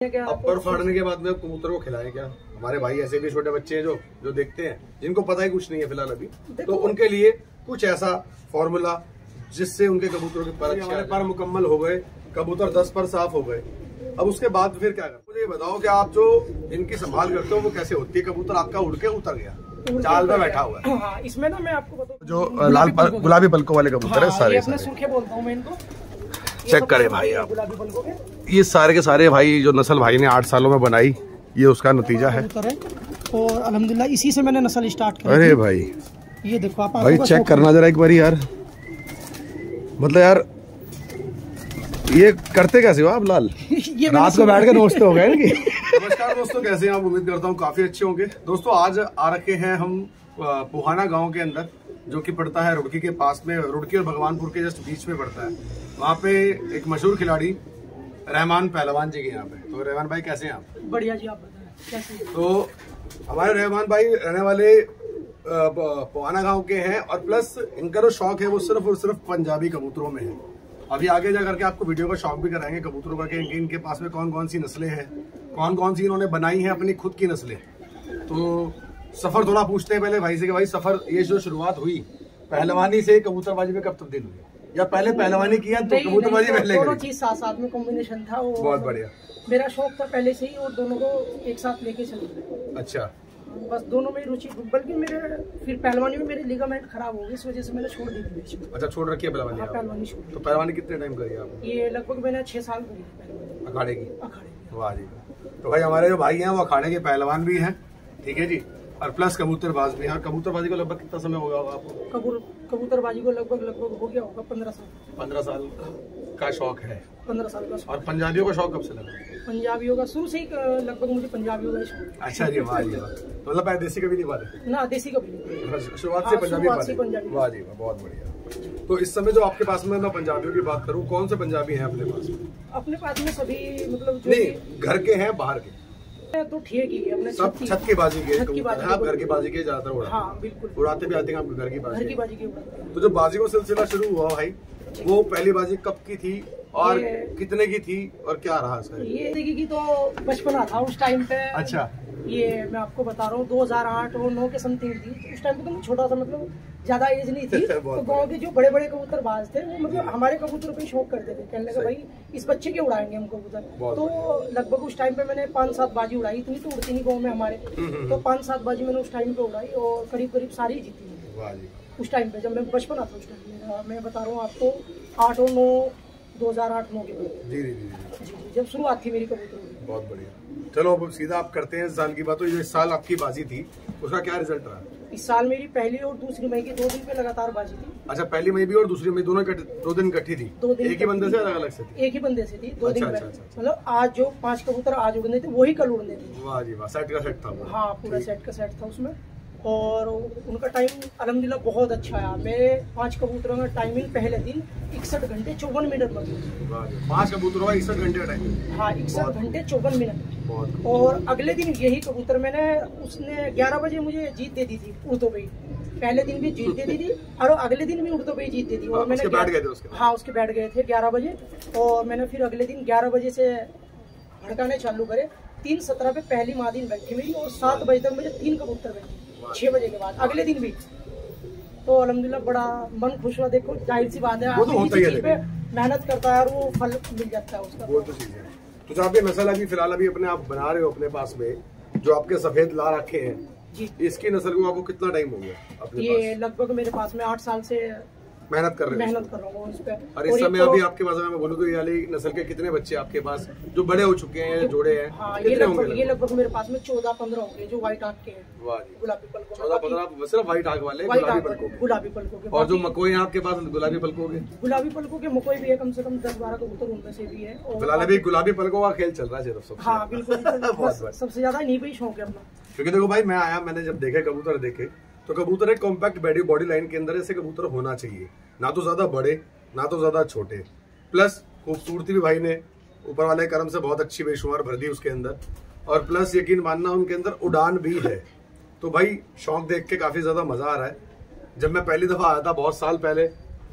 अब पर फाड़ने के बाद में कबूतर को खिलाएं क्या? हमारे भाई ऐसे भी छोटे बच्चे हैं जो देखते हैं, जिनको पता ही कुछ नहीं है फिलहाल अभी, तो उनके लिए कुछ ऐसा फॉर्मूला जिससे उनके कबूतरों के पर हमारे पर मुकम्मल हो गए, कबूतर 10 पर साफ हो गए। अब उसके बाद फिर क्या करते? मुझे ये बताओ कि आप जो इनकी संभाल करते हो वो कैसे होती है? कबूतर आपका उड़ के उतर गया, चाल में बैठा हुआ है। हाँ, इसमें ना मैं आपको बताऊं, जो लाल गुलाबी पलकों वाले कबूतर है सारे, अपने सूखे बोलता हूँ मैं इनको। चेक करें भाई आप, ये सारे के सारे भाई जो नस्ल भाई ने 8 सालों में बनाई, ये उसका नतीजा है। और अल्हम्दुलिल्लाह इसी से मैंने नस्ल स्टार्ट की। अरे भाई ये देखो आप भाई चेक करना जरा एक बारी यार, मतलब यार ये करते कैसे हो आप लाल? ये रात को बैठ के दोस्त हो गए इनकी। नमस्कार दोस्तों, कैसे हैं आप? उम्मीद करता हूँ काफी अच्छे होंगे। दोस्तों आज आ रखे हैं हम पुहाना गांव के अंदर, जो कि पड़ता है रुड़की के पास में, रुड़की और भगवानपुर के जस्ट बीच में पड़ता है। वहाँ पे एक मशहूर खिलाड़ी रहमान पहलवान जी के यहाँ पे। तो रहमान भाई कैसे हैं आप? बढ़िया जी, आप बताएं कैसे? तो हमारे रहमान भाई रहने वाले पुहाना गांव के हैं, और प्लस इनका जो शौक है वो सिर्फ और सिर्फ पंजाबी कबूतरों में है। अभी आगे जा करके आपको वीडियो का शौक भी कराएंगे कबूतरों का, कि इनके पास में कौन कौन सी नस्लें हैं, कौन कौन सी इन्होंने बनाई है अपनी खुद की नस्लें। तो सफर थोड़ा पूछते हैं पहले भाई से कि भाई सफर ये जो शुरुआत हुई पहलवानी से कबूतरबाजी में कब तब्दील हुई, या पहले पहलवानी किया तो कबूतरबाजी पहले? दोनों चीज साथ साथ में कॉम्बिनेशन था। बहुत बढ़िया। मेरा शौक था पहले से ही, और दोनों को एक साथ लेके चल। अच्छा, बस दोनों में रुचि, बल्कि मेरे फिर पहलवानी में मेरे लिगामेंट खराब हो गई, इस वजह से मैंने छोड़ दी बीच में। अच्छा, छोड़ रखी है पहलवानी? हाँ, पहलवानी छोड़। तो पहलवानी कितने टाइम करी आपने? ये लगभग मैंने 6 साल करी पहलवानी। अखाड़े की? अखाड़े की। वाह जी। तो भाई हमारे जो भाई हैं वो अखाड़े के पहलवान भी हैं, ठीक है जी, और प्लस कबूतरबाज भी हैं। कबूतरबाजी को लगभग कितना समय होगा आपको? कबूतरबाजी को लगभग हो गया होगा 15 साल। 15 साल का शौक है? 15 साल का शौक। और पंजाबियों का शौक कब से लगा? पंजाबियों का शुरू से ही लगभग मुझे पंजाबियों का शौक। अच्छा जी, वाह जी वाह। तो मतलब देसी कभी नहीं पाले ना? देसी कभी नहीं, शुरुआत से पंजाबी पाले। वाह जी वाह, बहुत बढ़िया। तो इस समय जो आपके पास में, मैं पंजाबियों की बात करूँ, कौन से पंजाबी हैं अपने पास में? अपने पास में सभी, मतलब नहीं घर के हैं बाहर के? तो ठीक ही है, अपने सब छत की बाजी के आप घर की बाजी के ज्यादातर उड़ाते? हाँ बिल्कुल, उड़ाते भी आते हैं आपके घर की बाजी के। तो जो बाजी का सिलसिला शुरू हुआ भाई, वो पहली बाजी कब की थी और कितने की थी और क्या रहा इसका? ये देखिए कि तो बचपना था उस टाइम पे। अच्छा, ये मैं आपको बता रहा हूँ 2008 और 9 के समथिंग थी। उस टाइम पे तो मैं छोटा था, मतलब ज्यादा एज नहीं थी। तो गांव के जो बड़े बड़े कबूतरबाज थे वो मतलब हमारे कबूतरों पे शौक करते थे, कहने लगा भाई इस बच्चे के उड़ाएंगे हम कबूतर। तो लगभग उस टाइम पे मैंने 5-7 बाजी उड़ाई, इतनी तो उड़ती नहीं गाँव में हमारे। तो 5-7 बाजी मैंने उस टाइम पे उड़ाई और करीब सारी जीती उस टाइम पे, जब मैं बचपना था। उस टाइम मैं बता रहा हूँ आपको 2008-9 के बाद जी, जब शुरुआत थी मेरी कबूतर की। बहुत बढ़िया। चलो अब सीधा आप करते हैं इस साल की बात। तो इस साल आपकी बाजी थी, उसका क्या रिजल्ट रहा? इस साल मेरी पहली और दूसरी मई की 2 दिन पे लगातार बाजी थी। अच्छा, पहली मई भी और दूसरी मई दोनों 2 दिन इकट्ठी थी? 2 दिन एक ही बंदे से अलग अलग से थी? एक ही बंदे से थी 2 दिन में। मतलब आज जो 5 कबूतर आज उड़ने थे वही कल उड़ने थे। वाह जी वाह, सेट का सेट था? हाँ, पूरा सेट का सेट था उसमें। और उनका टाइम अल्हम्दुलिल्लाह बहुत अच्छा आया। मेरे 5 कबूतरों का टाइमिंग पहले दिन 61 घंटे 54 मिनट में। 5 कबूतरों का 61 घंटे का टाइम? हाँ, 61 घंटे 54 मिनट। और अगले दिन यही कबूतर उसने 11 बजे मुझे जीत दे दी थी उड़तो पे। पहले दिन भी जीत दे दी थी और अगले दिन भी उड़तो पे जीत दे दी। और मैंने बैठ गए थे उसके? हाँ, उसके बैठ गए थे 11 बजे। और मैंने फिर अगले दिन 11 बजे से भड़काने चालू करे। 3:17 पे पहली मादिन बैठी मेरी, और 7 बजे तक मुझे 3 कबूतर बैठी 6 बजे के बाद अगले दिन भी। तो अल्हम्दुलिल्लाह बड़ा मन खुश हुआ। देखो जाहिर सी बात है, वो तो होता ही है, मेहनत करता है और वो फल मिल जाता है उसका। वो तो चीज है। तो जो आप ये नस्ल अभी फिलहाल अपने आप बना रहे हो अपने पास में, जो आपके सफेद ला रखे हैं जी, इसकी नस्ल को आपको कितना टाइम हो गया अपने ये पास? लगभग मेरे पास में 8 साल से मेहनत कर रहे हूँ इस पे। और इस समय अभी आपके पास मैं बोलूँ तो ये वाली नस्ल के कितने बच्चे आपके पास जो बड़े हो चुके हैं, जोड़े हैं? हाँ, ये लगभग मेरे पास में 14-15 होंगे जो व्हाइट आंख के हैं। गुलाबी पलकों? 14-15 सिर्फ व्हाइट आंख वाले गुलाबी पलकों के। और जो मकोई है आपके पास गुलाबी पलकों के? गुलाबी पलकों के मकोई भी है, कम से कम 10-12 कबूतर उनमें से भी है। फिलहाल अभी गुलाबी पलकों का खेल चल रहा है? हाँ बिल्कुल, सबसे ज्यादा इन्हीं पे ही शौक है अपना। क्योंकि देखो भाई, मैं आया, मैंने जब देखे कबूतर देखे, तो कबूतर एक कॉम्पैक्ट बॉडी लाइन के अंदर ऐसे कबूतर होना चाहिए, ना तो ज्यादा बड़े ना तो ज्यादा छोटे। प्लस खूबसूरती भी भाई ने ऊपर वाले करम से बहुत अच्छी बेशुमार भर दी उसके अंदर, और प्लस यकीन मानना उनके अंदर उड़ान भी है। तो भाई शौक देख के काफी ज्यादा मजा आ रहा है। जब मैं पहली दफा आया था बहुत साल पहले,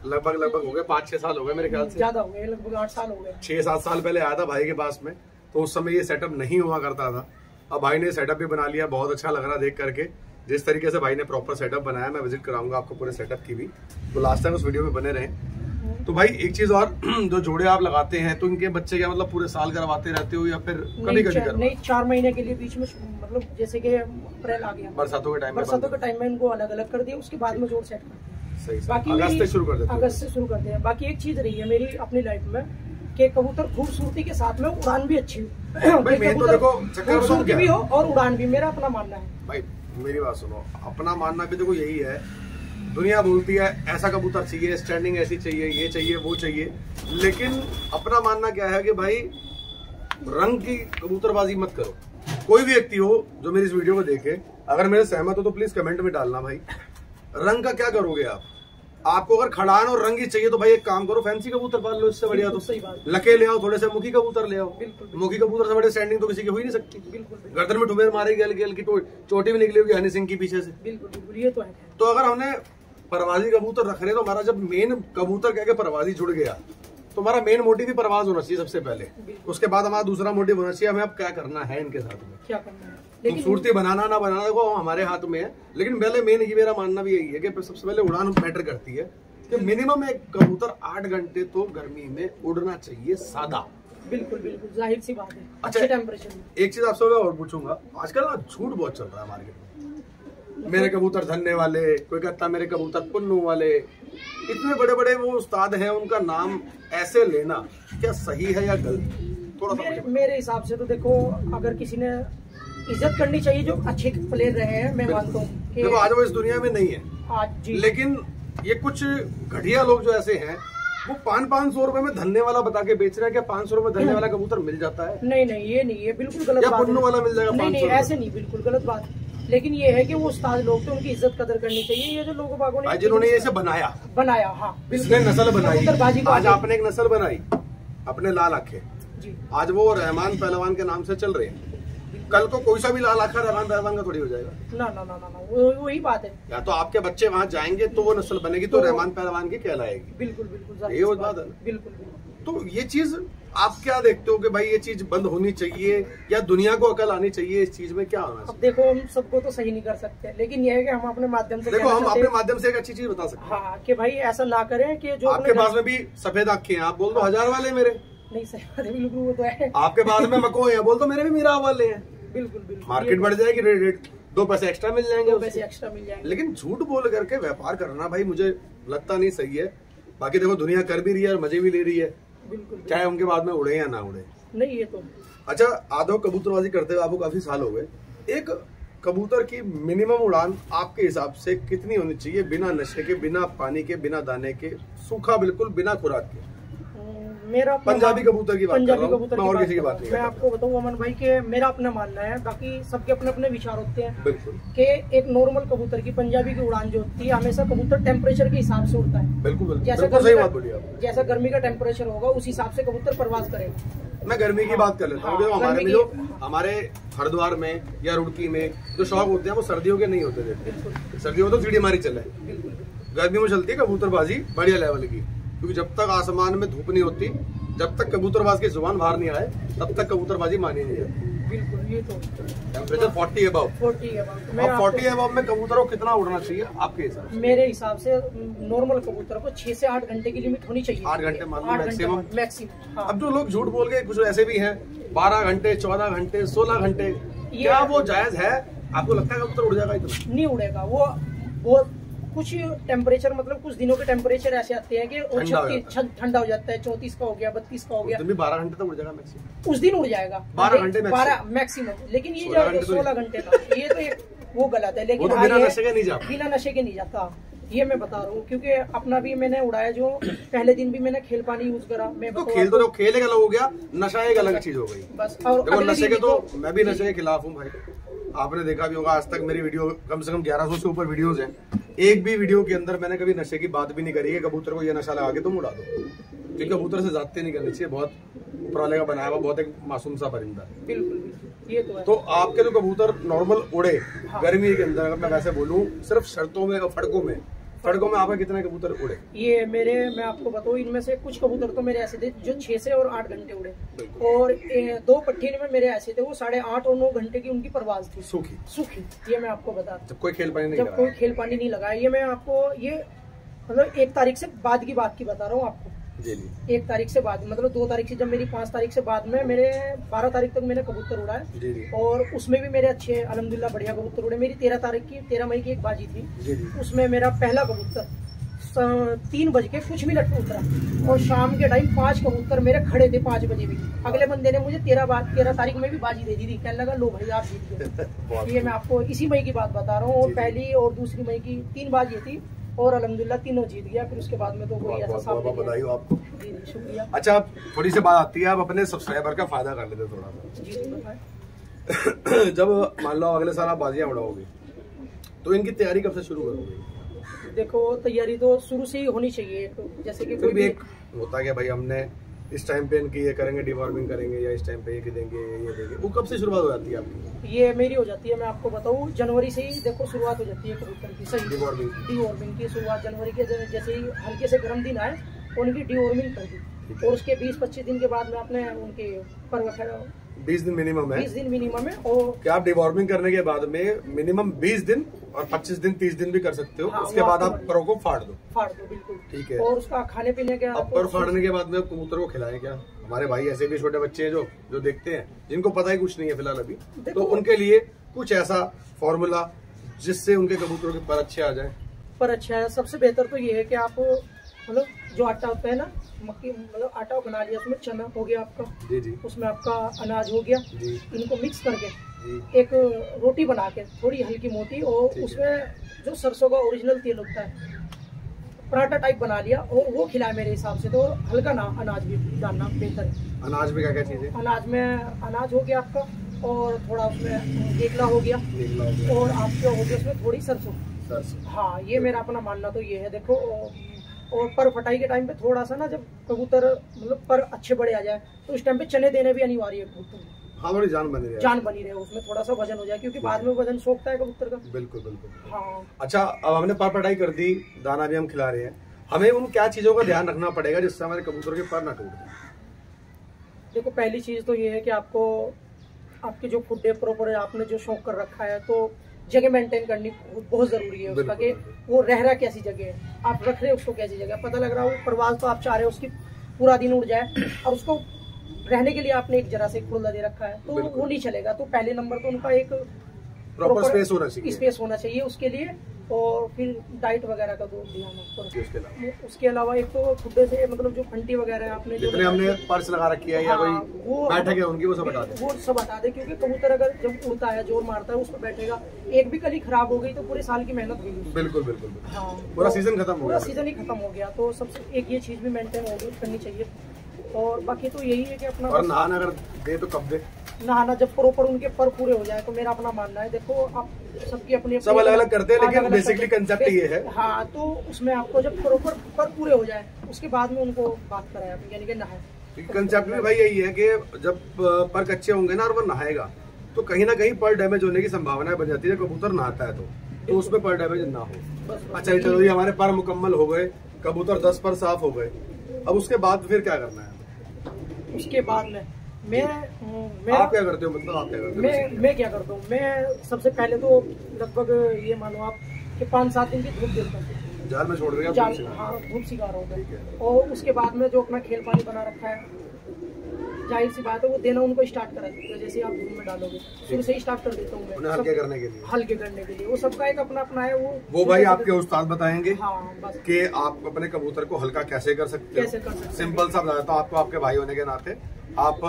लगभग हो गए 5-6 साल हो गए मेरे ख्याल से, ज्यादा हो गए, लगभग 8 साल हो गए, 6-7 साल पहले आया था भाई के पास में। तो उस समय ये सेटअप नहीं हुआ करता था। अब भाई ने सेटअप भी बना लिया, बहुत अच्छा लग रहा देख करके। जिस तरीके से भाई ने प्रॉपर सेटअप बनाया, मैं विजिट कराऊंगा आपको पूरे सेटअप की भी, तो लास्ट टाइम उस वीडियो में बने रहें। तो भाई एक चीज और, जो जोड़े आप लगाते हैं तो इनके बच्चे क्या मतलब पूरे साल करवाते रहते हो या फिर कभी कभी करवाते? नहीं, 4 महीने के लिए बीच में, मतलब जैसे कि अप्रैल आ गया, बरसातों के टाइम में इनको अलग अलग कर दिया, उसके बाद में जोड़ सेट करते हैं। सही, बाकी अगस्त से शुरू कर देते हैं। अगस्त से शुरू करते हैं। बाकी एक चीज रही है मेरी अपनी लाइफ में कि कबूतर खूबसूरती के साथ में उड़ान भी अच्छी हो। भाई मैं तो देखो खूबसूरती भी हो और उड़ान भी, मेरा अपना मानना है। भाई मेरी बात सुनो, अपना मानना भी देखो यही है। दुनिया बोलती है ऐसा कबूतर चाहिए, स्टैंडिंग ऐसी चाहिए, ये चाहिए वो चाहिए, लेकिन अपना मानना क्या है कि भाई रंग की कबूतरबाजी मत करो। कोई भी व्यक्ति हो जो मेरी इस वीडियो को देखे, अगर मेरे सहमत हो तो प्लीज कमेंट में डालना। भाई रंग का क्या करोगे आप? आपको अगर खड़ान और रंग ही चाहिए तो भाई एक काम करो, फैंसी कबूतर पाल लो, इससे बढ़िया तो सही बात। लके ले आओ, थोड़े से मुखी कबूतर ले आओ। बिल्कुल। मुखी कबूतर से बड़े स्टैंडिंग तो किसी की हो ही नहीं सकती। बिल्कुल। गर्दन में ठुमेर मारेगी, हल्की हल्की चोटी भी निकली होगी हनी सिंह की पीछे से। बिल्कुल, ये तो है। तो अगर हमने परवाजी कबूतर रख रहे तो हमारा जब मेन कबूतर कह के परवाजी जुड़ गया तो हमारा मेन मोटिव भी परवाज होना चाहिए सबसे पहले। उसके बाद हमारा दूसरा मोटिव होना चाहिए हमें अब क्या करना है इनके साथ में, क्या करना है। खूबसूरती बनाना ना बनाना देखो हमारे हाथ में है, लेकिन पहले मेन ही मेरा मानना भी यही है कि सबसे पहले उड़ान मैटर करती है कि मिनिमम एक कबूतर 8 घंटे तो गर्मी में उड़ना चाहिए सादा। बिल्कुल, जाहिर सी बात है। अच्छा, टेम्परेचर में एक चीज आपसे मैं और पूछूंगा, आजकल ना झूठ बहुत चल रहा है मार्केट में। मेरे कबूतर धन्ने वाले, कोई कहता मेरे कबूतर पुन्नू वाले, इतने बड़े बड़े वो उस्ताद हैं, उनका नाम ऐसे लेना क्या सही है या गलत? थोड़ा मेरे हिसाब से तो देखो, अगर किसी ने इज्जत करनी चाहिए जो अच्छे प्लेयर रहे हैं, मैं मानता हूँ। देखो आज वो इस दुनिया में नहीं है आज जी, लेकिन ये कुछ घटिया लोग जो ऐसे हैं वो 500 रुपए में धन्ने वाला बता के बेच रहा है। क्या 500 रुपए धन्ने वाला कबूतर मिल जाता है? नहीं, ये नहीं है, बिल्कुल गलत बात है। पुन्नू वाला मिल जाएगा? नहीं, ऐसे नहीं, बिल्कुल गलत बात। लेकिन ये है कि वो उस्ताद लोग थे, उनकी इज्जत कदर करनी चाहिए। ये जो लोगों बागों ने जिन्होंने इसे बनाया, हाँ, इसने नस्ल बनाई। आज आपने एक नस्ल बनाई अपने लाल आंखें जी, आज वो रहमान पहलवान के नाम से चल रहे हैं। कल को कोई सा भी लाल आंखा रहमान पहलवान का थोड़ी हो जाएगा। ना, वही बात है। या तो आपके बच्चे वहाँ जाएंगे तो वो नस्ल बनेगी तो रहमान पहलवान की कहलाएगी। बिल्कुल, ये बात है। बिल्कुल। तो ये चीज आप क्या देखते हो कि भाई ये चीज बंद होनी चाहिए या दुनिया को अकल आनी चाहिए इस चीज में, क्या होना चाहिए? अब देखो, हम सबको तो सही नहीं कर सकते, लेकिन ये है कि हम अपने माध्यम से देखो, हम अपने माध्यम से एक अच्छी चीज बता सकते हैं। हाँ, कि भाई ऐसा ना करें कि जो आपके पास में भी सफेद आंखें हैं, आप बोल दो 1000 वाले मेरे। नहीं, सही बात है, बिल्कुल वो तो है। आपके पास में मको है, बोल दो मेरे भी मीरा वाले हैं। बिल्कुल। मार्केट बढ़ जाएगी, रेट 2 पैसे एक्स्ट्रा मिल जाएंगे, 2 पैसे एक्स्ट्रा मिल जाएंगे। लेकिन झूठ बोल करके व्यापार करना भाई मुझे लगता नहीं सही है। बाकी देखो दुनिया कर भी रही है और मजे भी ले रही है, बिल्कुल, चाहे उनके बाद में उड़े या ना उड़े। नहीं, ये तो अच्छा, आधो कबूतरबाजी करते हुए आपको काफी साल हो गए, एक कबूतर की मिनिमम उड़ान आपके हिसाब से कितनी होनी चाहिए, बिना नशे के, बिना पानी के, बिना दाने के, सूखा बिल्कुल बिना खुराक के? मेरा पंजाबी कबूतर की बात कर रहा हूं, मैं और किसी की बात नहीं। मैं आपको बताऊं अमन भाई कि मेरा अपना मानना है, बाकी सबके अपने अपने विचार होते हैं। बिल्कुल, कि एक नॉर्मल कबूतर की, पंजाबी की उड़ान जो होती है, हमेशा कबूतर टेम्परेचर के हिसाब से उड़ता है। बिल्कुल, जैसा सही बात बोली आप। जैसा गर्मी का टेम्परेचर होगा उस हिसाब से कबूतर परवाज करेगा। मैं गर्मी की बात कर लेता हूँ। हमारे में जो हमारे हरिद्वार में या रुड़की में जो शौक होते हैं वो सर्दियों के नहीं होते थे। सर्दियों में तो चिड़ी मारी चले, गर्मी में चलती है कबूतरबाजी बढ़िया लेवल की, क्योंकि जब तक आसमान में धूप नहीं होती, जब तक कबूतरबाज की जुबान बाहर नहीं आए, तब तक कबूतरबाजी मानी नहीं जाती। बिल्कुल, ये तो टेम्परेचर 40 अबव। 40 अबव में कबूतरों को कितना उड़ना चाहिए आपके हिसाब से? मेरे हिसाब से नॉर्मल कबूतर को 6 से 8 घंटे की लिमिट होनी चाहिए। 8 घंटे मान लो मैक्सिमम। हाँ। अब जो लोग झूठ बोल के, कुछ ऐसे भी हैं 12 घंटे, 14 घंटे, 16 घंटे, क्या वो जायज है? आपको लगता है कबूतर उड़ जाएगा इतना? नहीं उड़ेगा वो कुछ टेम्परेचर, मतलब कुछ दिनों के टेम्परेचर ऐसे आते हैं कि ठंडा हो जाता है, 34 का हो गया, 32 का हो गया, 12 घंटे तक उड़ जाएगा मैक्सिमम। उस दिन उड़ जाएगा 12 घंटे 12 मैक्सिमम। लेकिन ये 16 घंटे का, ये तो एक वो गलत है। लेकिन बिना नशे के नहीं जाता, बिना नशे के नहीं जाता, ये मैं बता रहा हूँ। क्योंकि अपना भी मैंने उड़ाया, जो पहले दिन भी मैंने खेल पानी यूज करा। मैं तो खेल तो खेल एक अलग हो गया, नशा एक अलग चीज हो गई बस। और नशे के तो मैं भी नशे के खिलाफ हूँ भाई। आपने देखा भी होगा, आज तक मेरी वीडियो कम से कम 1100 से ऊपर वीडियोस हैं, एक भी वीडियो के अंदर मैंने कभी नशे की बात भी नहीं करी है। कबूतर को ये नशा लगा के तुम उड़ा दो, क्योंकि कबूतर से जाते नहीं करनी चाहिए। बहुत ऊपर वाले का बनाया हुआ बहुत एक मासूम सा परिंदा है। बिल्कुल, ये तो है। तो आपके जो कबूतर नॉर्मल उड़े गर्मी के अंदर, अगर मैं वैसे बोलूं, सिर्फ शर्तों में और फड़कों में सड़कों में आपका कितने कबूतर उड़े? ये मेरे, मैं आपको बताऊँ, इनमें से कुछ कबूतर तो मेरे ऐसे थे जो 6 से और 8 घंटे उड़े, और 2 पट्टी में मेरे ऐसे थे वो 8.5 और 9 घंटे की उनकी परवाज थी, सूखी। ये मैं आपको बता, जब कोई खेल पानी नहीं लगाया। ये मैं आपको ये मतलब 1 तारीख से बाद की बात की बता रहा हूँ आपको। जी। 1 तारीख से बाद, मतलब 2 तारीख से, जब मेरी 5 तारीख से बाद में मेरे 12 तारीख तक मैंने कबूतर उड़ाए। जी। और उसमें भी मेरे अच्छे अल्हम्दुलिल्लाह बढ़िया कबूतर उड़े। मेरी 13 मई की एक बाजी थी। जी। उसमें मेरा पहला कबूतर 3 बज के कुछ मिनट उतरा, और शाम के टाइम 5 कबूतर मेरे खड़े थे 5 बजे भी। अगले बंदे ने मुझे 13 तारीख में भी बाजी दे दी थी, कहने लगा लो भाई आप जीत गए। ये मैं आपको इसी मई की बात बता रहा हूँ। और पहली और दूसरी मई की 3 बाजी थी, और अल्हम्दुलिल्लाह तीनों जीत गया। फिर उसके बाद में तो कोई ऐसा सामने बधाई हो आपको। जी शुक्रिया। अच्छा, थोड़ी सी बात आती है, आप अपने सब्सक्राइबर का फायदा कर लेते थोड़ा सा। जी। जब मान लो अगले साल आप बाजियां उड़ाओगे, तो इनकी तैयारी कब से शुरू करोगे? देखो, तैयारी तो शुरू से ही होनी चाहिए। तो जैसे कि कोई भी एक होता है कि भाई हमने इस टाइम पे इनकी ये करेंगे, डिवॉर्मिंग करेंगे, या इस टाइम पे ये देंगे, ये देंगे, वो कब से शुरुआत हो जाती है आपकी? ये मेरी हो जाती है, मैं आपको बताऊं, जनवरी से ही देखो शुरुआत हो जाती है कबूतर की। सही, डिवॉर्मिंग की शुरुआत जनवरी के, जैसे ही हल्के से गर्म दिन आए उनकी डिवॉर्मिंग कर दी, और उसके 20-25 दिन के बाद में आपने उनके पर 20 दिन मिनिमम है। 20 दिन मिनिमम है। और क्या आप डिवॉर्मिंग करने के बाद में मिनिमम 20 दिन और 25 दिन 30 दिन भी कर सकते हो। हाँ, उसके बाद आप परों को फाड़ दो बिल्कुल। ठीक है। और उसका खाने पीने का, अब पर फाड़ने के बाद में कबूतर को खिलाएं क्या? हमारे भाई ऐसे भी छोटे बच्चे हैं जो देखते हैं, जिनको पता ही कुछ नहीं है फिलहाल अभी, तो उनके लिए कुछ ऐसा फॉर्मूला जिससे उनके कबूतरों के पर अच्छे आ जाए। पर अच्छा है, सबसे बेहतर तो ये है कि आप मतलब जो आटा होता है ना, मक्की, मतलब आटा बना लिया, उसमें चना हो गया आपका। जी। उसमें आपका अनाज हो गया। जी। इनको मिक्स करके एक रोटी बना के, थोड़ी हल्की मोटी, और उसमें जो सरसों का ओरिजिनल तेल होता है, पराठा टाइप बना लिया, और वो खिलाए मेरे हिसाब से। तो हल्का ना अनाज भी डालना बेहतर है। अनाज में क्या क्या चीजें? अनाज में अनाज हो गया आपका, और थोड़ा उसमें देगला हो गया, और आपका हो गया उसमें थोड़ी सरसों। हाँ, ये मेरा अपना मानना तो ये है। देखो, और पर फटाई के टाइम पे थोड़ा सा ना, जब कबूतर मतलब पर अच्छे बड़े आ जाए, तो उस टाइम पे चने देने भी अनिवार्य है कबूतर। हाँ, बड़ी जान बनी रहे उसमें थोड़ा सा वजन हो जाए, क्योंकि बाद में वजन सोखता है कबूतर का। बिल्कुल। हाँ। अच्छा, अब हमने पर फटाई कर दी, दाना भी हम खिला रहे हैं, हमें उन क्या चीजों का ध्यान रखना पड़ेगा जिससे हमारे कबूतर के पर ना टूट जाए? देखो, पहली चीज तो ये है कि आपको आपके जो खुड्डे प्रॉपर आपने जो शौक कर रखा है, तो जगह मेंटेन करनी बहुत जरूरी है उसका, कि वो रह रहा कैसी जगह है, आप रख रहे उसको कैसी जगह। पता लग रहा हो परवाज तो आप चाह रहे हो उसकी पूरा दिन उड़ जाए, और उसको रहने के लिए आपने एक जरा से खुला दे रखा है, तो वो नहीं चलेगा। तो पहले नंबर तो उनका एक प्रॉपर स्पेस होना चाहिए उसके लिए। और फिर डाइट वगैरह का तो ध्यान रखो। उसके अलावा एक तो खुड्डे से मतलब जो फंटी वगैरह आपने जितने हमने पर्स लगा रखी है, या कोई वो बैठक है उनकी, वो सब बता दे। क्योंकि कबूतर अगर जब उड़ता है, जोर मारता है, उस पर बैठेगा, एक भी कली खराब हो गई तो पूरे साल की मेहनत गई। बिल्कुल। हाँ, पूरा सीजन ही खत्म हो गया। तो सबसे एक ये चीज भी मेंटेन करनी चाहिए। और बाकी तो यही है कि अपना, और नहाना अगर दे तो कब दे? नहाना जब प्रॉपर उनके पर पूरे हो जाए, तो मेरा अपना मानना है। देखो, आप सबकी अपनी सब अलग करते हैं, लेकिन बेसिकली कंसेप्ट ये है। हाँ, तो उसमें आपको जब प्रॉपर पर पूरे हो जाए, उसके बाद में उनको बात कराया, यानी कि नहाए। कंसेप्ट में भाई यही है कि जब पर कच्चे होंगे ना और वो नहाएगा, तो कहीं ना कहीं पर डैमेज होने की संभावना बन जाती है। कबूतर नहाता है तो उसमें पर डैमेज ना हो। अच्छा, चलो, ये हमारे पर मुकम्मल हो गए, कबूतर 10 पर साफ हो गए, अब उसके बाद फिर क्या करना है? उसके बाद में आप क्या करते हो? मतलब आप क्या करते हो? मैं क्या करता हूँ, मैं सबसे पहले तो लगभग ये मानो आप कि 5-7 दिन की धूप देता हूँ, जाल में छोड़ देगा। हाँ, धूप सिखा रहा हूँ। और उसके बाद में जो अपना खेल पानी बना रखा है, जाहिर सी बात है वो देना उनको स्टार्ट करा देते हैं। जैसे आप धूप में डालोगे, शुरू से ही स्टार्ट कर देता हूँ मैं, हल्के करने के लिए। वो सबका एक अपना अपना है। वो भाई आपके उस्ताद बताएंगे। हाँ, बस कि आप अपने कबूतर को हल्का कैसे कर सकते हो। सिंपल सा बताता हूँ आपको, आपके भाई होने के नाते। आप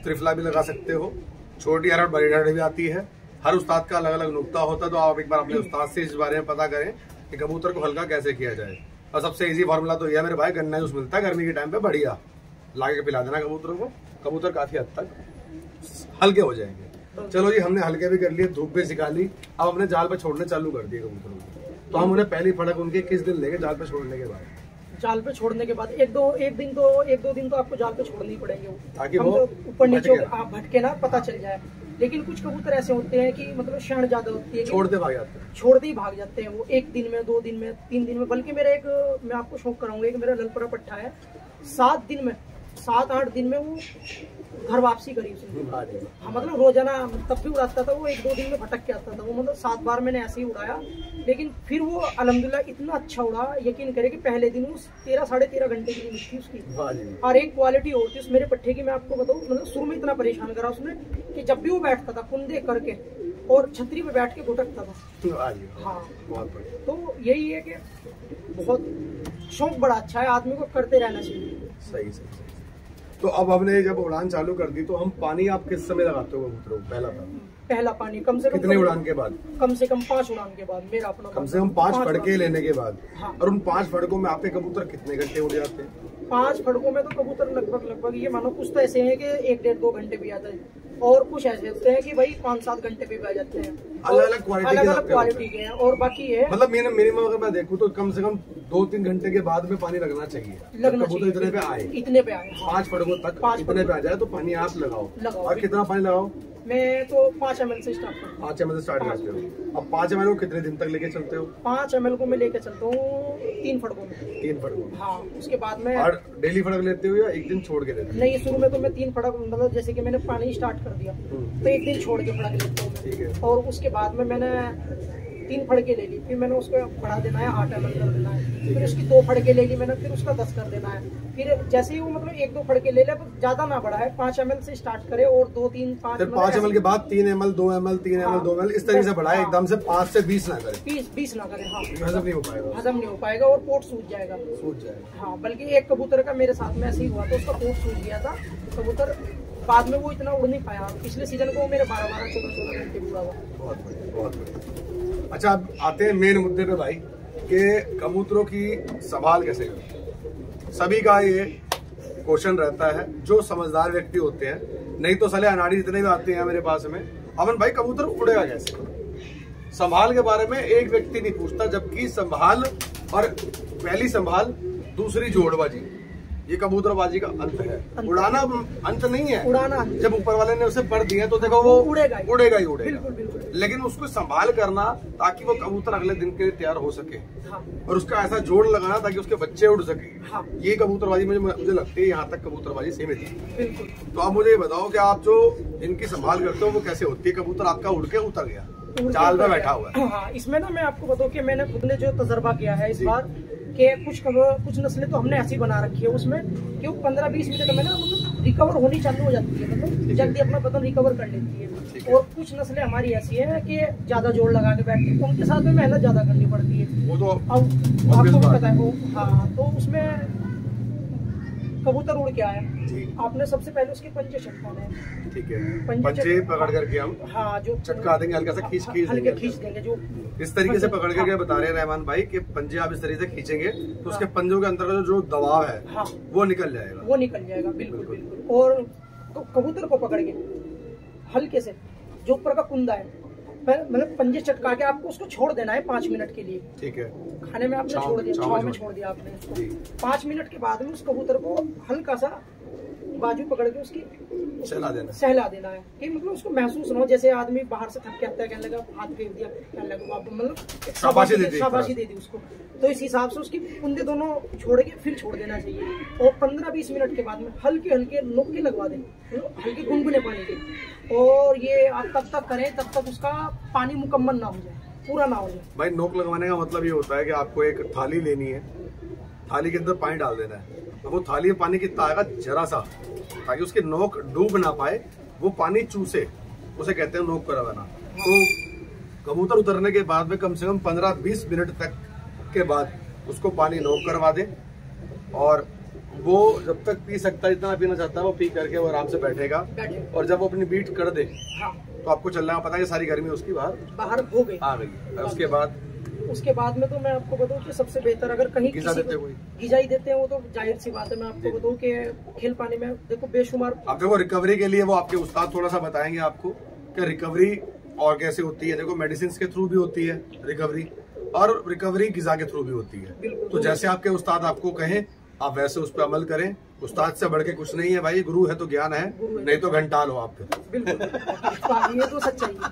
त्रिफला भी लगा सकते हो, छोटी हरड़ बड़ी हरड़ भी आती है। हर उस्ताद का अलग अलग नुक्ता होता है, तो आप एक बार अपने उस्ताद से इस बारे में पता करें कि कबूतर को हल्का कैसे किया जाए। और सबसे इजी फार्मूला तो यह है मेरे भाई, गन्ना जूस मिलता है गर्मी के टाइम पे, बढ़िया लाके पिला देना कबूतरों को, कबूतर काफी हद तक हल्के हो जाएंगे। चलो जी, हमने हल्के भी कर लिए, धूप भी सिखा ली, अब हमने जाल पे छोड़ने चालू कर दिए कबूतरों को। तो हम उन्हें पहली फड़क उनके किस दिन लेंगे जाल पे छोड़ने के बाद? जाल पे छोड़ने के बाद एक दो दिन तो आपको जाल पे छोड़ने ही पड़ेंगे, ताकि वो ऊपर नीचे भटके ना, पता चल जाए। लेकिन कुछ कबूतर ऐसे होते हैं कि मतलब क्षण ज्यादा होती है, छोड़ते भाग जाते हैं, छोड़ते ही भाग जाते हैं वो, 1 दिन में, 2 दिन में, 3 दिन में। बल्कि मेरा एक, मैं आपको शौक कराऊंगा, एक मेरा ललपरा पट्टा है, 7-8 दिन में वो घर वापसी करी उसने। हाँ, मतलब रोजाना तब भी उड़ाता था वो, 1-2 दिन में भटक के आता था वो, मतलब 7 बार मैंने ऐसे ही उड़ाया। लेकिन फिर वो अल्हम्दुलिल्लाह इतना अच्छा उड़ा, यकीन करे कि पहले दिन वो 13-13.5 घंटे की लिमिट थी उसकी। और एक क्वालिटी और थी उस मेरे पट्टे की, मैं आपको बताऊँ, मतलब शुरू में इतना परेशान करा उसने कि जब भी वो बैठता था कुंदे करके और छतरी पे बैठ के घुटकता था। हाँ, तो यही है कि बहुत शौक बड़ा अच्छा है, आदमी को करते रहना चाहिए। सही। तो अब हमने जब उड़ान चालू कर दी तो हम पानी आप किस समय लगाते हो कबूतरों को? पहला पानी कम से कम कितने उड़ान के बाद? कम से कम 5 उड़ान के बाद, मेरा अपना कम से कम 5 फड़के लेने के बाद। हाँ। और उन 5 फड़कों में आपके कबूतर कितने घंटे उड़ जाते हैं? 5 फड़कों में तो कबूतर लगभग ये मानो कुछ तो ऐसे हैं कि 1-1.5-2 घंटे भी आते हैं, और कुछ ऐसे होते हैं कि भाई 5-7 घंटे भी आ जाते हैं। अलग-अलग क्वालिटी के हैं। और बाकी है मतलब मिनिमम अगर मैं देखूं तो कम से कम 2-3 घंटे के बाद में पानी लगना चाहिए, कबूतर इतने पे आए। 5 फड़कों तक इतने पे आ जाए तो पानी आप लगाओ। और कितना पानी लगाओ? मैं तो 5 ml से स्टार्ट करता हूँ। 5 ml से स्टार्ट करते हो। अब 5 ml को कितने दिन तक लेके चलते हो? 5 ml को मैं लेके चलता हूँ 3 फड़कों में। 3 फड़कों में? हाँ, उसके बाद में। और डेली फड़क लेते हो या एक दिन छोड़ के लेते हो? नहीं, शुरू में तो मैं 3 फड़क, मतलब जैसे कि मैंने पानी स्टार्ट कर दिया तो 1 दिन छोड़ के फड़क लेता हूँ। ठीक है। और उसके बाद में मैंने 3 फड़के ले ली, फिर मैंने उसको बढ़ा देना है, 8 ml कर देना है। फिर उसकी 2 फड़के ले ली मैंने, फिर उसका 10 कर देना है। फिर जैसे ही वो मतलब 1-2 फड़के ले ले, ज्यादा ना बढ़ा है, 5 ml से स्टार्ट करे और 2-3 5 5 ml के बाद 3 ml 2 ml 3 ml 2 ml इस तरीके से बढ़ाए, एकदम से 5 से 20 ना करे। 20 ना करे। हाँ, हजम नहीं हो पाएगा। हजम नहीं हो पाएगा और पोट सूज जाएगा। हाँ, बल्कि एक कबूतर का मेरे साथ में ऐसे ही हुआ था, उसका पोट सूज गया था कबूतर, बाद में वो इतना उड़ नहीं पाया। पिछले सीजन को मेरे 12-14 घंटे पूरा हुआ। बहुत बढ़िया। अच्छा, अब आते हैं मेन मुद्दे पे भाई, कि कबूतरों की संभाल कैसे करें। सभी का ये क्वेश्चन रहता है, जो समझदार व्यक्ति होते हैं, नहीं तो साले अनाड़ी जितने भी आते हैं मेरे पास में, अमन भाई कबूतर उड़ेगा कैसे? संभाल के बारे में एक व्यक्ति नहीं पूछता, जबकि संभाल और पहली संभाल, दूसरी जोड़बाजी, ये कबूतरबाजी का अंत है। उड़ाना अंत नहीं है। उड़ाना जब ऊपर वाले ने उसे पढ़ दिया तो देखो वो उड़ेगा ही उड़ेगा। बिल्कुल। लेकिन उसको संभाल करना ताकि वो कबूतर अगले दिन के लिए तैयार हो सके। हाँ। और उसका ऐसा जोड़ लगाना ताकि उसके बच्चे उड़ सके। हाँ। ये कबूतरबाजी मुझे लगती है यहाँ तक कबूतरबाजी सीमित है। बिल्कुल। तो आप मुझे ये बताओ कि आप जो इनकी संभाल करते हो वो कैसे होती है? कबूतर आपका उड़ के उतर गया, जाल में बैठा हुआ है। हाँ, इसमें ना मैं आपको बताऊँ कि मैंने खुद ने जो तजर्बा किया है इस बार, कि कुछ नस्लें तो हमने ऐसी बना रखी है उसमें कि वो 15-20 मिनट में ना मतलब रिकवर होनी चालू हो जाती है, मतलब जल्दी अपना बदन रिकवर कर लेती है। और कुछ नस्लें हमारी ऐसी है कि ज्यादा जोर लगा के बैठती है, उनके साथ में मेहनत ज्यादा करनी पड़ती है। वो तो आपको भी पता है। हाँ, तो उसमें कबूतर उड़ के आया, आपने सबसे पहले उसके पंजे छटकाने हैं। ठीक है, पंजे पकड़ करके हम हाँ जो चटका देंगे, हल्का सा खींच देंगे जो इस तरीके से पकड़ करके बता रहे हैं रहमान भाई कि पंजे आप इस तरीके से खींचेंगे तो उसके पंजों के अंदर जो दबाव है वो निकल जाएगा। बिल्कुल। और तो कबूतर को पकड़ के हल्के से जो ऊपर का कुंदा है, मतलब पंजे चटका के आपको उसको छोड़ देना है 5 मिनट के लिए। ठीक है, खाने में आपने छोड़ दिया, छाव में छोड़ दिया आपने उसको। 5 मिनट के बाद में उस कबूतर को हल्का सा बाजू पकड़ के उसकी सहला देना है कि मतलब उसको महसूस ना हो, जैसे आदमी बाहर से थक के आता है, कहने लगा हाथ फेर दिया, कहने लगा मतलब शाबाशी दे दी उसको। तो इस हिसाब से उसकी कुंदे दोनों छोड़ के फिर छोड़ देना चाहिए। और 15-20 मिनट के बाद में हल्के नोके लगवा दें, हल्के गुनगुने पानी के। और ये आप तब तक करें तब तक उसका पानी मुकम्मल ना हो जाए, पूरा ना हो जाए। भाई नोक लगवाने का मतलब ये होता है कि आपको एक थाली लेनी है, थाली के अंदर पानी डाल देना है, तो वो थाली में पानी कितना आएगा, जरा सा, ताकि उसके नोक डूब ना पाए, वो पानी चूसे, उसे कहते हैं नोक करवाना। तो कबूतर उतरने के बाद में कम से कम 15-20 मिनट तक के बाद उसको पानी नोक करवा दे, और वो जब तक पी सकता है, जितना पीना चाहता है वो पी करके वो आराम से बैठेगा। और जब वो अपनी बीट कर दे तो आपको चलना पता है सारी गर्मी उसकी बाहर हो गई, आ गई। उसके बाद में तो मैं आपको बताऊं कि सबसे बेहतर अगर कहीं गिजा ही देते हैं वो तो जाहिर सी बात है। मैं आपको बताऊं कि खेल पानी में देखो बेशुमार, अब देखो रिकवरी के लिए वो आपके उस्ताद थोड़ा सा बताएंगे आपको कि रिकवरी और कैसे होती है। देखो मेडिसिन के थ्रू भी होती है रिकवरी, और रिकवरी गिजा के थ्रू भी होती है। तो जैसे आपके उस्ताद आपको कहें आप वैसे उस पर अमल करें। उस्ताद से बढ़ के कुछ नहीं है भाई, गुरु है तो ज्ञान है, नहीं तो घंटा लो आप फिर। बिल्कुल ये तो सच्चाई है,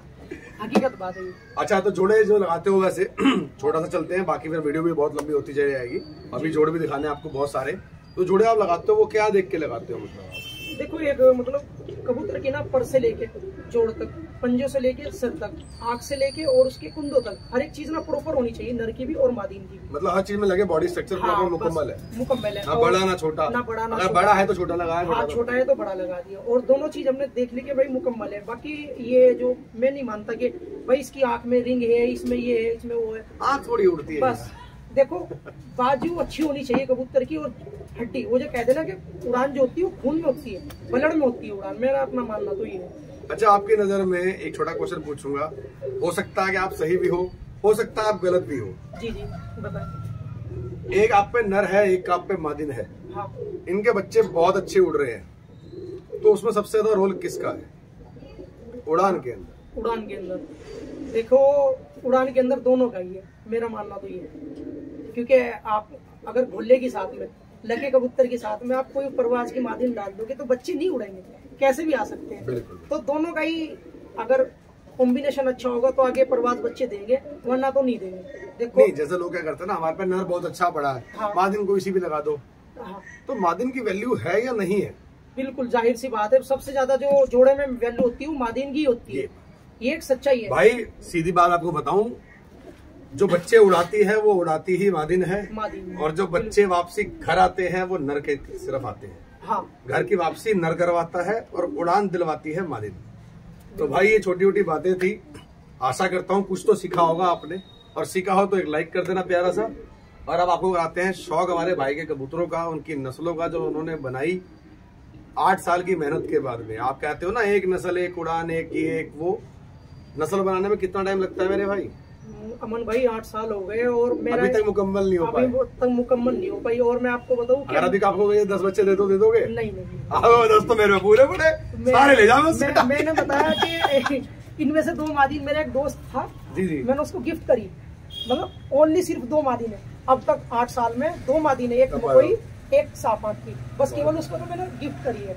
हकीकत बात है। अच्छा तो जोड़े जो लगाते हो वैसे छोटा सा चलते हैं, बाकी फिर वीडियो भी बहुत लंबी होती जाएगी। अभी जोड़े भी दिखाने आपको बहुत सारे। तो जोड़े आप लगाते हो वो क्या देख के लगाते हो? मतलब देखो एक मतलब कबूतर की ना पर से लेके जोड़ तक, पंजों से लेके सिर तक, आंख से लेके और उसके कुंडों तक, हर एक चीज ना प्रॉपर होनी चाहिए, नर की भी और मादीन की भी। मतलब हर चीज में लगे बॉडी स्ट्रक्चर प्रॉपर मुकम्मल है। मुकम्मल है, ना बड़ा ना छोटा, ना बड़ा ना अगर बड़ा है तो छोटा लगाया, हाँ छोटा है तो बड़ा लगा दिया। और दोनों चीज हमने देख ली कि भाई मुकम्मल है। बाकी ये जो मैं नहीं मानता कि भाई इसकी आंख में रिंग है, इसमें ये है, इसमें वो है, आंख थोड़ी उड़ती है। बस देखो बाजू अच्छी होनी चाहिए कबूतर की, और हड्डी, वो जो कहते हैं ना कि उड़ान जो होती है वो खून में होती है, बलड़ में होती है उड़ान। मेरा अपना मानना तो ये है। अच्छा आपकी नजर में एक छोटा क्वेश्चन पूछूंगा, हो सकता है कि आप सही भी हो सकता है आप गलत भी हो। जी जी बताएं। एक आप पे नर है, एक आप पे मादिन है। हाँ इनके बच्चे बहुत अच्छे उड़ रहे हैं, तो उसमें सबसे ज्यादा रोल किसका है उड़ान के अंदर? उड़ान के अंदर देखो, उड़ान के अंदर दोनों का ही है, मेरा मानना तो ये है। क्योंकि आप अगर भुल्ले के साथ में, लगे कबूतर के साथ में आप कोई परवाज की मादिन डाल दोगे तो बच्चे नहीं उड़ेंगे, कैसे भी आ सकते हैं। तो दोनों का ही अगर कॉम्बिनेशन अच्छा होगा तो आगे परवाज बच्चे देंगे, वरना तो नहीं देंगे। देखो नहीं, जैसे लोग क्या करते हैं ना, हमारे पे नर बहुत अच्छा पड़ा है, हाँ। मादिन को इसी भी लगा दो। हाँ तो मादिन की वैल्यू है या नहीं है? बिल्कुल जाहिर सी बात है, सबसे ज्यादा जो जोड़े में वैल्यू होती है वो मादिन की होती है, ये एक सच्चाई है भाई। सीधी बात आपको बताऊं, जो बच्चे उड़ाती है वो उड़ाती ही मादिन है, और जो बच्चे वापसी घर आते हैं वो नर के सिर्फ आते हैं। हाँ घर की वापसी नर करवाता है और उड़ान दिलवाती है मादिन। तो भाई ये छोटी छोटी बातें थी, आशा करता हूँ कुछ तो सीखा होगा आपने, और सीखा हो तो एक लाइक कर देना प्यारा सा। और अब आपको आते हैं शौक हमारे भाई के कबूतरों का, उनकी नस्लों का, जो उन्होंने बनाई 8 साल की मेहनत के बाद में। आप कहते हो ना एक नस्ल एक उड़ान एक ये एक वो, नस्ल बनाने में कितना टाइम लगता है मेरे भाई? अमन भाई 8 साल हो गए और मेरा अभी तक मुकम्मल नहीं हो पाई। अभी तक मुकम्मल नहीं हो पाई। और मैं आपको बताऊं अगर अभी आपको 10 बच्चे दे दोगे? नहीं 10 तो मेरे पूरे पड़े, सारे ले जाओ। मैंने बताया कि इनमें से 2 मादीन, मेरा एक दोस्त था जी, मैंने उसको गिफ्ट करी, मतलब ओनली सिर्फ 2 मादीन है अब तक 8 साल में, 2 मादीन है, एक मकोई एक सापात की, बस केवल उसको तो मैंने गिफ्ट करी है,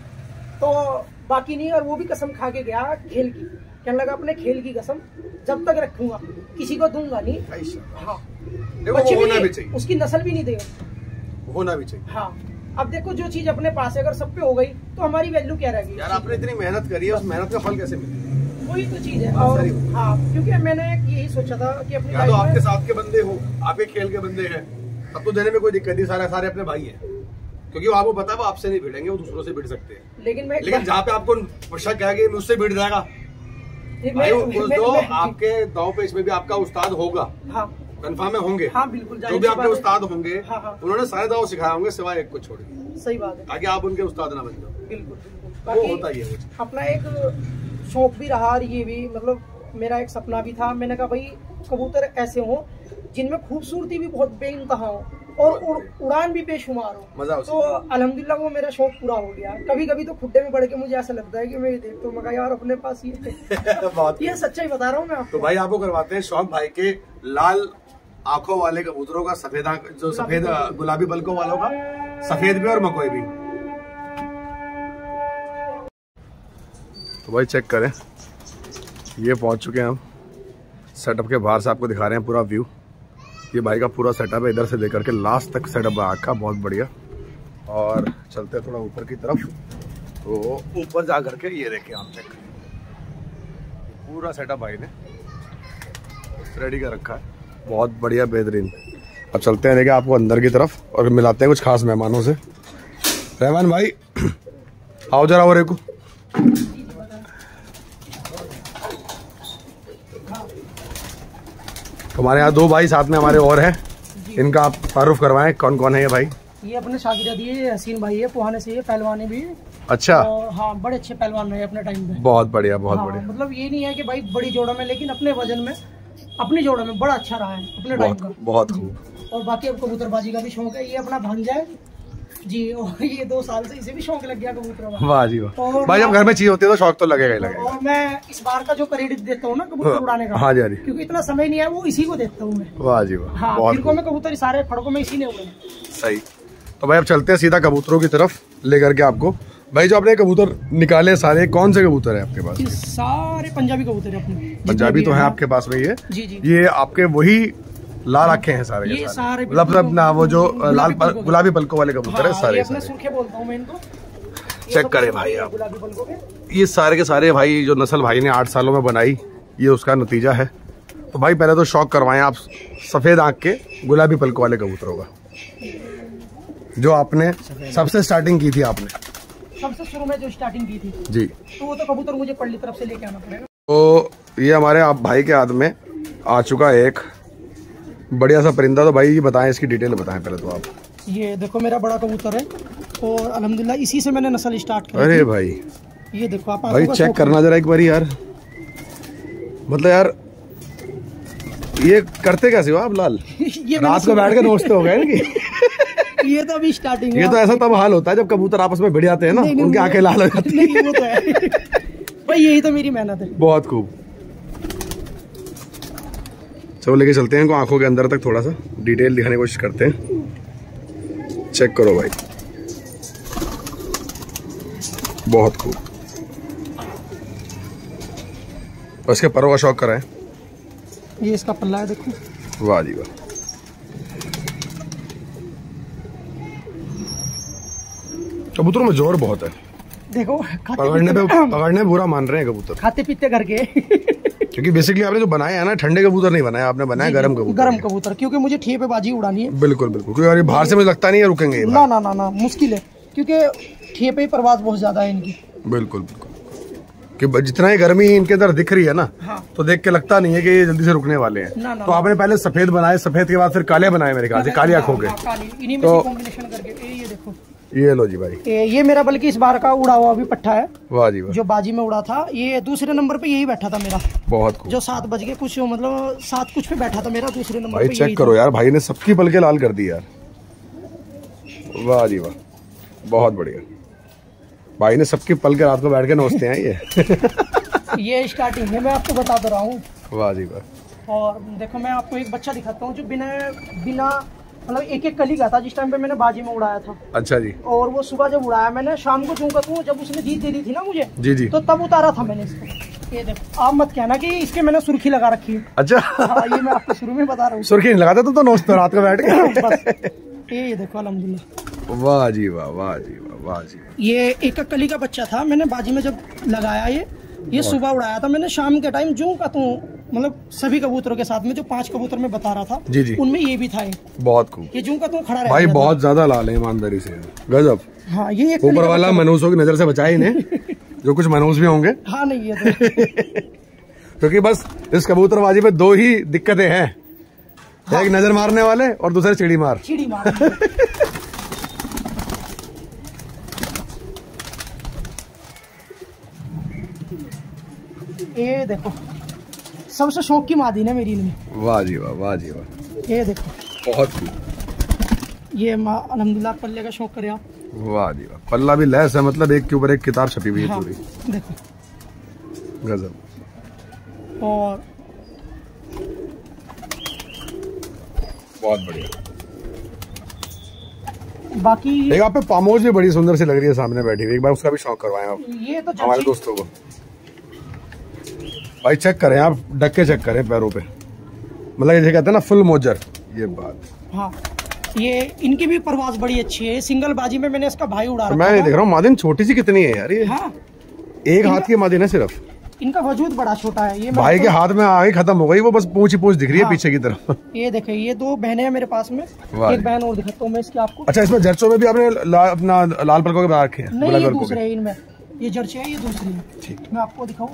तो बाकी नहीं। और वो भी कसम खा के गया खेल की, कहने लगा अपने खेल की कसम जब तक रखूंगा किसी को दूंगा नहीं। हाँ देखो होना भी चाहिए, उसकी नस्ल भी नहीं देगा, होना भी चाहिए। हाँ अब देखो जो चीज अपने पास है अगर सब पे हो गई तो हमारी वैल्यू क्या रहेगी? यार आपने इतनी मेहनत करी है, उस मेहनत का फल कैसे मिलेगा? वही तो चीज है। और हाँ क्योंकि मैंने यही सोचा था कि अपनी या तो आपके साथ के बंदे हो, आपके खेल के बंदे हैं, तब तो देने में कोई दिक्कत नहीं, सारे अपने भाई हैं, क्योंकि वो आपको पता है वो आपसे नहीं भिड़ेंगे, वो दूसरों से भिड़ सकते हैं। लेकिन जहाँ पे आपको शक है कि मुझसे भिड़ जाएगा भाई, आपके दांव पे इसमें भी आपका उस्ताद होगा। हाँ कंफर्म में होंगे। हाँ बिल्कुल, जो भी आपके उस्ताद होंगे उन्होंने सारे दांव सिखाए होंगे सिवाय एक को छोड़ के। सही बात है, ताकि आप उनके उस्ताद ना बन जाओ। बिल्कुल वो होता ही है। अपना एक शौक भी रहा और ये भी मतलब मेरा एक सपना भी था। मैंने कहा भाई कबूतर ऐसे हों जिनमें खूबसूरती भी बहुत बेइंतहा हो और उड़ान भी बेशुमार हो, मजा तो अल्हम्दुलिल्लाह वो मेरा शौक पूरा हो गया। कभी कभी तो खुड्डे में बढ़ के मुझे ऐसा लगता है कि मैं देखता हूँ, यार अपने पास ये ये सच्चाई बता रहा हूँ मैं आपको। तो भाई आपको करवाते हैं शौक भाई के लाल आंखों वाले कबूतरों का, सफेद गुलाबी पलकों वालों का, सफेद भी और मकोई भी। तो भाई चेक करें, ये पहुंच चुके हैं हम सेटअप के बाहर से, आपको दिखा रहे हैं पूरा व्यू। ये भाई का पूरा सेटअप है, इधर से लेकर के लास्ट तक सेटअप है का, बहुत बढ़िया। और चलते हैं थोड़ा ऊपर की तरफ, तो ऊपर जा करके ये देखें आप, चेक पूरा सेटअप भाई ने रेडी कर रखा है, बहुत बढ़िया बेहतरीन। अब चलते हैं देखें आपको अंदर की तरफ और मिलाते हैं कुछ खास मेहमानों से। रहमान भाई आओ जरा और एक हमारे यहाँ 2 भाई साथ में हमारे और हैं, इनका आप तारुफ करवाएं, कौन कौन है ये भाई? ये अपने शागिर्द है, हसीन भाई है, पुहाने से, पहलवानी भी। अच्छा। हाँ बड़े अच्छे पहलवान रहे अपने टाइम में। बहुत बढ़िया, बहुत बढ़िया। मतलब ये नहीं है कि भाई बड़ी जोड़ा में, लेकिन अपने वजन में, अपनी जोड़ा में बड़ा अच्छा रहा है अपने टाइम का। बहुत खूब। और बाकी अब कबूतरबाजी का भी शौक है, ये अपना भांजा है जी, और ये 2 साल से इसे भी शौक लग गया कबूतर का। वाह जी वाह। भाई जब घर में चीज होती है तो शौक तो लगेगा ही लगेगा। और मैं इस बार का जो क्रेडिट देता हूँ ना कबूतर उड़ाने का, हाँ जी, क्योंकि इतना समय नहीं है, वो इसी को देता हूँ मैं। वाह जी वाह। हाँ, फिर को मैं कबूतर सारे फड़कों में इसी ने उड़े। सही। तो भाई अब चलते हैं सीधा कबूतरों की तरफ लेकर के आपको। भाई जो आपने कबूतर निकाले सारे, कौन से कबूतर है आपके पास? ये सारे पंजाबी कबूतर है अपने। पंजाबी तो है आपके पास में ये? जी जी। ये आपके वही लाल आंखें हैं सारे के सारे? मतलब ना वो जो लाल गुलाबी पलकों वाले कबूतर है सारे? अपने सुर्खे बोलता हूँ मैं इनको। चेक करें भाई आप, ये सारे के सारे भाई जो नस्ल भाई ने 8 सालों में बनाई, ये उसका नतीजा है। तो भाई पहले तो शौक करवाएं आप सफेद आंख के गुलाबी पलकों वाले कबूतरों का, जो आपने सबसे स्टार्टिंग की थी। आपने सबसे शुरू में जो स्टार्टिंग की थी जी, तो वो तो कबूतर मुझे पल्ली तरफ से लेके आना पड़ेगा। तो ये हमारे आप भाई के हाथ में आ चुका है एक बढ़िया सा परिंदा। तो भाई ये बताएं, इसकी डिटेल बताएं पहले तो आप। ये देखो मेरा बड़ा कबूतर है और अल्हम्दुलिल्लाह इसी से मैंने नस्ल स्टार्ट की। अरे भाई ये देखो आप भाई चेक करना जरा एक बार यार, मतलब यार ये करते कैसे हो आप लाल? ये रात को बैठ के नोचते हो गए इनकी? ये तो अभी स्टार्टिंग है। ये तो ऐसा तब हाल होता है जब कबूतर आपस में भिड़ जाते हैं ना, उनकी आंखें लाल हो जाती है। वो तो है भाई, यही तो मेरी मेहनत है। बहुत खूब। चलो लेके चलते हैं इनको आंखों के अंदर तक, थोड़ा सा डिटेल दिखाने की कोशिश करते हैं। चेक करो भाई, बहुत खूब। उसके परों का शौक कराएं। ये इसका पल्ला है देखो। वाह जी वाह, कबूतरों में जोर बहुत है। देखो पकड़ने बुरा मान रहे हैं कबूतर, खाते पीते करके। क्योंकि बेसिकली आपने जो बनाया है ना, ठंडे कबूतर नहीं बनाया आपने, बनाया गरम कबूतर। गरम कबूतर, क्योंकि मुझे ठिए पे बाजी उड़ानी है। बिल्कुल बिल्कुल, क्योंकि बाहर से मुझे लगता नहीं है रुकेंगे ये। ना ना ना ना, मुश्किल है, क्योंकि ठिए पे परवाज बहुत ज्यादा है इनकी। बिल्कुल बिल्कुल, कि जितना ही गर्मी इनके अंदर दिख रही है ना, हाँ। तो देख के लगता नहीं है कि ये जल्दी से रुकने वाले हैं। ना, ना, तो आपने पहले सफेद बनाए, सफेद के बाद फिर काले बनाए मेरे ख्याल से, काली आंखों के। तो कॉम्बिनेशन करके ये देखो, ये लो जी भाई। ये मेरा बल्कि इस बार का उड़ा हुआ अभी पट्टा है। वाह जी वाह, जो बाजी में उड़ा था, ये दूसरे नंबर पे यही बैठा था मेरा। बहुत खूब। जो 7 बज के कुछ, मतलब 7 कुछ पे बैठा था मेरा दूसरे नंबर भाई पे। चेक करो यार, भाई ने सबकी पलके लाल कर दी यार। वाह जी वाह, बहुत बढ़िया। भाई ने सबकी पलके रात को बैठ के नोचते हैं ये। ये स्टार्टिंग है, मैं आपको बता दे रहा हूँ। वाह जी वाह। और देखो मैं आपको एक बच्चा दिखाता हूँ जो बिना मतलब एक कली का था जिस टाइम पे मैंने बाजी में उड़ाया था। अच्छा जी। और वो सुबह जब उड़ाया मैंने, शाम को चूंका जब उसने जीत दे दी थी ना मुझे, जी जी, तो तब उतारा था मैंने इसको। ये देखो, आप मत कहना कि इसके मैंने सुर्खी लगा रखी है। अच्छा। हाँ, ये मैं आपको शुरू में बता रहा हूँ। सुर्खी नहीं लगाता तो नोचते रात को बैठ के। ये देखो अल्हम्दुलिल्लाह। वाह जी वाह, वाह जी वाह, वाह जी। ये एक कली का बच्चा था, मैंने बाजी में जब लगाया ये सुबह उड़ाया था मैंने, शाम के टाइम जो का मतलब सभी कबूतरों के साथ में जो 5 कबूतर में बता रहा था, जी जी, उनमें ये भी था। बहुत खूब। ये जूं का खड़ा रहा भाई, बहुत ज्यादा लाल है ईमानदारी से, गजब। हाँ, ये ऊपर वाला मनूसों की नजर से बचाए इन्हें, जो कुछ मनूस भी होंगे। हाँ नहीं, ये तो क्योंकि बस इस कबूतरबाजी में 2 ही दिक्कतें हैं। हाँ। एक नजर मारने वाले और दूसरे चिड़ी मार। ये देखो, सबसे शौक की मादी है मेरी इनमें। वाह जी वाह, वाह जी वाह। ये देखो, बहुत खूब। ये माँ अल्हम्दुलिल्लाह पल्ले का शौक करे आप। वाह जी वाह, पल्ला भी लैस है, मतलब एक के ऊपर एक किताब छपी हुई है। हाँ, पूरी देखो, गजब। और बहुत बढ़िया। बाकी एक आप पे पामोज भी बड़ी सुंदर सी लग रही है सामने बैठी हुई, एक बार उसका भी शौक करवाएं आप ये तो हमारे दोस्तों को। भाई चेक करें आप, डक्के चेक करें पैरों पे, मतलब जैसे कहते हैं ना फुल मोजर, ये बात। हाँ, ये इनकी भी परवाज बड़ी अच्छी है। सिंगल बाजी में मैंने इसका भाई उड़ा रखा मैं देख रहा हूँ मादिन छोटी सी कितनी है यार ये। हाँ, एक हाथ की मादिन है सिर्फ, इनका वजूद बड़ा छोटा है। ये भाई के हाथ में आगे खत्म हो गई, वो बस पूंछ ही पूंछ दिख रही है पीछे की तरफ। ये देखे, ये 2 बहनें हैं मेरे पास में, एक बहन और दिखाता हूँ मैं इसकी आपको। अच्छा, इसमें जर्चों में भी आपने अपना लाल पलकों के बना रखे हैं? नहीं, ये दूसरे है इनमें, ये जर्सी है, ये दूसरी है। ठीक, मैं आपको दिखाऊँ।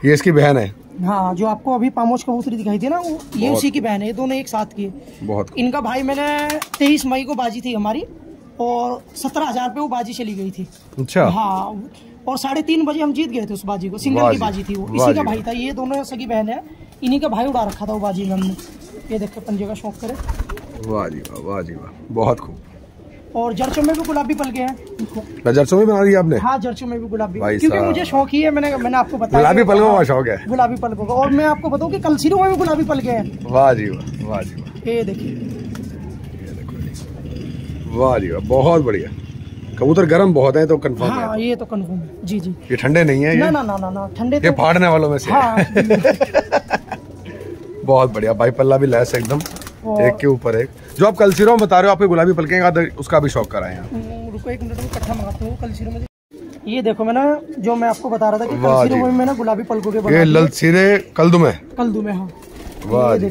ये इसकी बहन है। हाँ, जो आपको अभी पामोज कबूतरी दिखाई थी ना, वो ये उसी की बहन है। ये दोनों एक साथ की है। बहुत। इनका भाई मैंने 23 मई को बाजी थी हमारी, और 17,000 पे वो बाजी चली गई थी। अच्छा। हाँ, और 3:30 बजे हम जीत गए थे उस बाजी को। सिंगल की बाजी थी वो, इसी का भाई था। ये दोनों सगी बहन है, इन्हीं का भाई उड़ा रखा था वो बाजी में हमने। ये देख के पंजे का शौक करे। वाह जी वाह, वाह जी वाह, बहुत खूब। और जर्चों में भी गुलाबी पल गए हैं। जर्चों में बना दी आपने? हाँ, जर्चों में भी गुलाबी, क्योंकि मुझे शौक ही है। मैंने आपको बताया गुलाबी पलकों का शौक है। गुलाबी पलकों का। और मैं आपको बताऊं कि कलसीरों में भी गुलाबी पल गए हैं। वाह जी वाह, वाह जी वाह। ये देखिए, वाह जी वाह, बहुत बढ़िया। कबूतर गर्म बहुत है तो कंफर्म है। हाँ, ये तो कंफर्म है जी जी। ये ठंडे नहीं है? ना ना ना ना ना, ठंडे ये फाड़ने वालों में से। हाँ। बहुत बढ़िया भाई, पल्ला भी लैस एकदम, एक के ऊपर एक। जो आप कलसीरों में बता रहे हो आपके गुलाबी पलके का, उसका भी शौक कराए हैं। रुको एक मिनट में कट्ठा मंगाता हूँ कलसीरों में। ये देखो मैं ना, जो मैं आपको बता रहा था कि कलसीरों में मैंने गुलाबी पलकों के ये ललसीरे कलदुम है। कलदुम है हाँ। वाह जी,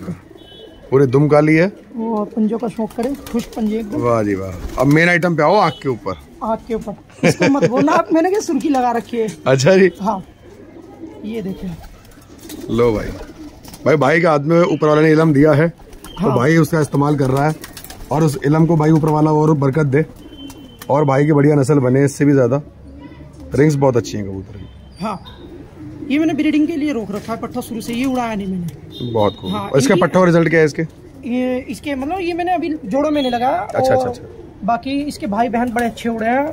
पूरी दुम काली है। वो पंजों का शौक करे, खुश पंजे एकदम। वाह जी वाह। अब मेन आइटम पे आओ, आँख के ऊपर। आँख के ऊपर इसको मत बोलना आप, मैंने क्या सुर्खी लगा रखी है। अच्छा जी। हाँ ये देखिए। लो भाई, भाई के हाथ में ऊपर वाले ने इलम दिया है। हाँ। तो भाई उसका इस्तेमाल कर रहा है, और उस इलम को भाई ऊपर वाला और बरकत दे, और भाई की बढ़िया नस्ल बने इससे भी ज्यादा। रिंग्स बहुत अच्छी हैं कबूतर की। हाँ, ये मैंने ब्रीडिंग के लिए रोक रखा है पट्ठा, शुरू से ये उड़ाया नहीं मैंने। बहुत खूब। हाँ, इसका पट्ठा और रिजल्ट क्या है इसके? ये इसके मतलब ये मैंने अभी जोड़ों में नहीं लगाया। अच्छा। बाकी इसके भाई बहन बड़े अच्छे उड़े हैं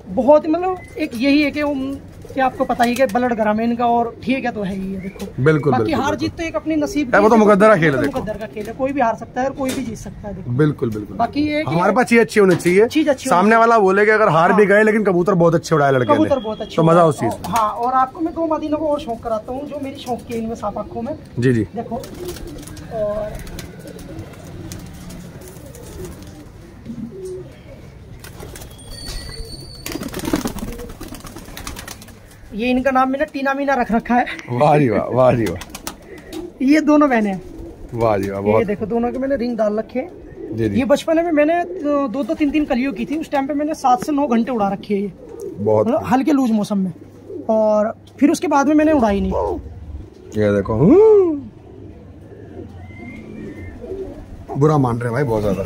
बहुत, मतलब एक यही है कि आपको पता ही है ब्लड ग्रामीण का, और ठीक है तो है ही है। देखो बिल्कुल, बाकी हार जीत तो एक अपनी नसीब है, वो तो मुकद्दर का खेल है। मुकद्दर का खेल है, कोई भी हार सकता है और कोई भी जीत सकता है। देखो बिल्कुल। बाकी ये हमारे पास चीज अच्छी होनी चाहिए, चीज अच्छी। सामने वाला बोले कि अगर हार भी गए लेकिन कबूतर बहुत अच्छे उड़ाए लड़के ने, कबूतर बहुत अच्छे, तो मजा उस चीज। हाँ, और आपको मैं 2 मादीनों को और शौक कराता हूँ जो मेरी शौक की है इनमें, साफ आँखों में। जी जी देखो, और ये इनका नाम मैंने टीना मीना रख रखा है। वाह जी वाह, वाह जी वाह। ये दोनों बहने हैं। वाह जी वाह, बहुत। ये देखो दोनों के मैंने रिंग डाल रखे जी जी। ये बचपन में मैंने 2-3 कलियों की थी, उस टाइम पे मैंने 7 से 9 घंटे उड़ा रखी है ये, बहुत मतलब हल्के लूज मौसम में, और फिर उसके बाद में मैंने उड़ाई नहीं। ये देखो, बुरा मान रहे भाई बहुत ज्यादा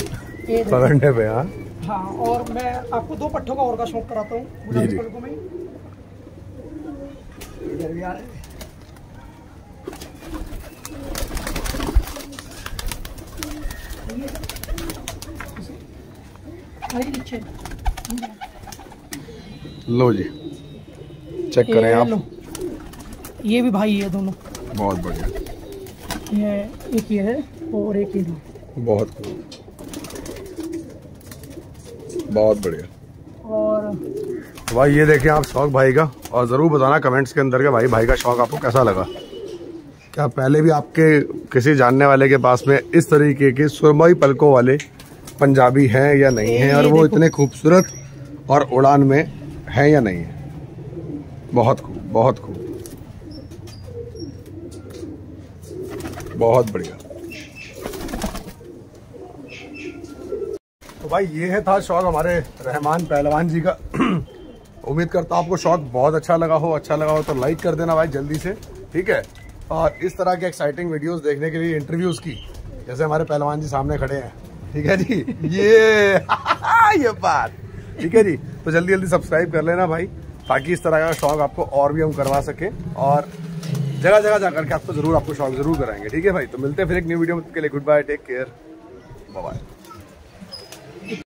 पकड़ने पे। हाँ, और मैं आपको 2 पट्ठों का और का शौक कराता हूँ गुलाबी पलकों में। इधर भी आ रहे। लो जी, चेक करें आप। ये भी भाई है दोनों। बहुत बढ़िया। ये एक ये है और एक ये। बहुत खूब, बहुत बढ़िया। और भाई ये देखिए आप शौक भाई का, और जरूर बताना कमेंट्स के अंदर के भाई का शौक आपको कैसा लगा। क्या पहले भी आपके किसी जानने वाले के पास में इस तरीके के सुरमई पलकों वाले पंजाबी हैं या नहीं हैं, और वो इतने खूबसूरत और उड़ान में हैं या नहीं है? बहुत खूब, बहुत खूब, बहुत बढ़िया। तो भाई ये था शौक हमारे रहमान पहलवान जी का। उम्मीद करता हूँ आपको शौक बहुत अच्छा लगा हो तो लाइक कर देना भाई जल्दी से, ठीक है। और इस तरह के एक्साइटिंग वीडियोस देखने के लिए, इंटरव्यूज की, जैसे हमारे पहलवान जी सामने खड़े हैं, ठीक है जी। ये बात ठीक है जी। तो जल्दी जल्दी सब्सक्राइब कर लेना भाई, ताकि इस तरह का शौक आपको और भी हम करवा सके, और जगह जगह जाकर के आपको शौक जरूर कराएंगे, ठीक है भाई। तो मिलते हैं फिर एक न्यू वीडियो के लिए। Good bye, take care, bye bye.